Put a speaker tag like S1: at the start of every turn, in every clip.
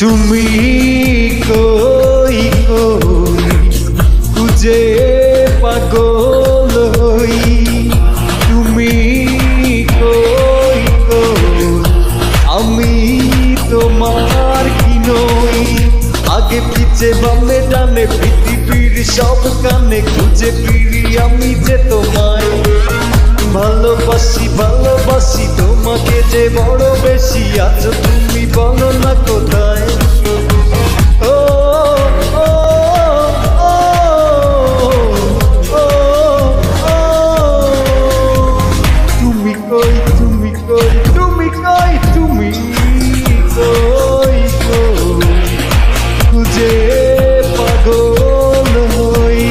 S1: তুমি কই কই খুঁজে পাগল হই, তুমি কই কই আমি তোমার কি নই। আগে পিছে বামে ডানে পৃথিবীর সব কানে খুঁজে ফিরি আমি যে তোমায়। ভালোবাসি ভালোবাসি তোমাকে যে বড় বেশি, আছো তুমি বলো না কোথায়। ও ও ও ও ও তুমি কই তুমি কই তুমি কই তুমি কই কই খুঁজে পাগল হই।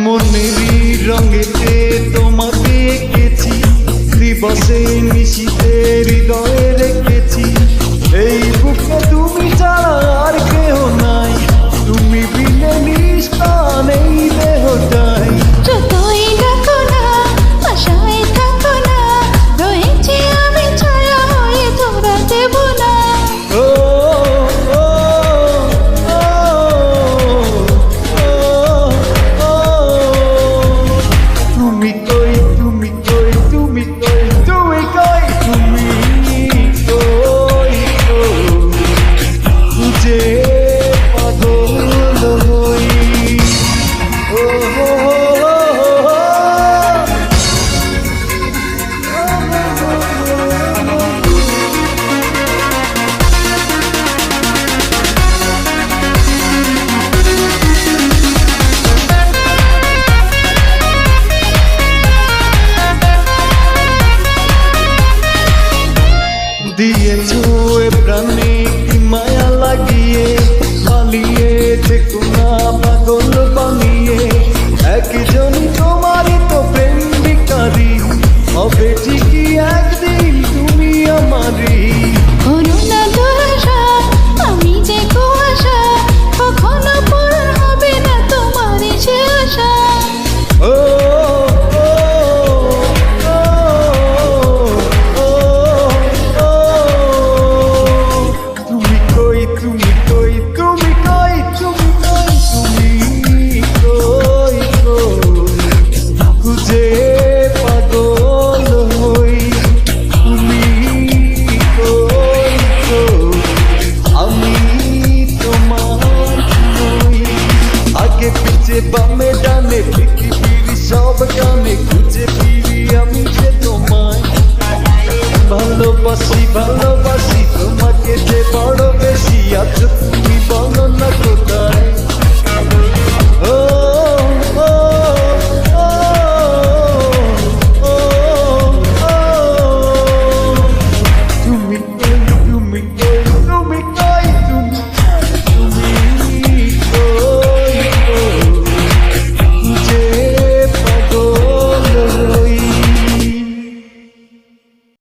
S1: মনেরই রঙেতে তোমাকে এঁকেছি, দিবসে নিশীথে হৃদয়ে রেখেছি। এই বুকে তুমি ছাড়া আর কেহ নাই, তুমি বিনে নিস্তান এই দেহটাই।
S2: যতই ডাকো না আশায় থাকো না, রয়েছি আমি ছায়া হয়ে ধরা দেব না।
S1: ও ও ও ও তুমি কই তুমি কই তুমি কই তুমি কই তুমি কই খুঁজে পাগল হই। ও দিয়েছো এ প্রাণে কি মায়া লাগিয়ে, পালিয়ে থেকো না পাগল বানিয়ে। একজনই তোমারই তো প্রেম ভিখারি, হবে ঠিকই একদিন তুমি আমারই।
S2: করুণা দুরাশা আমি যে কুয়াশা, কখনো পূরণ হবে না তোমার সে আশা।
S1: ও ও ও ও ও তুমি কই তুমি কই তুমি কই তুমি কই তুমি কই খুঁজে পাগল হই। তুমি কই আমি তোমার নই। আগে পিছে বামে ডানে পৃথিবীর সব গানে খুঁজে ফিরি আমি যে তোমায়। ভালোবাসি ভালোবাসি তোমাকে যে বড় বেশি, আছো তুমি বলো না কোথায়।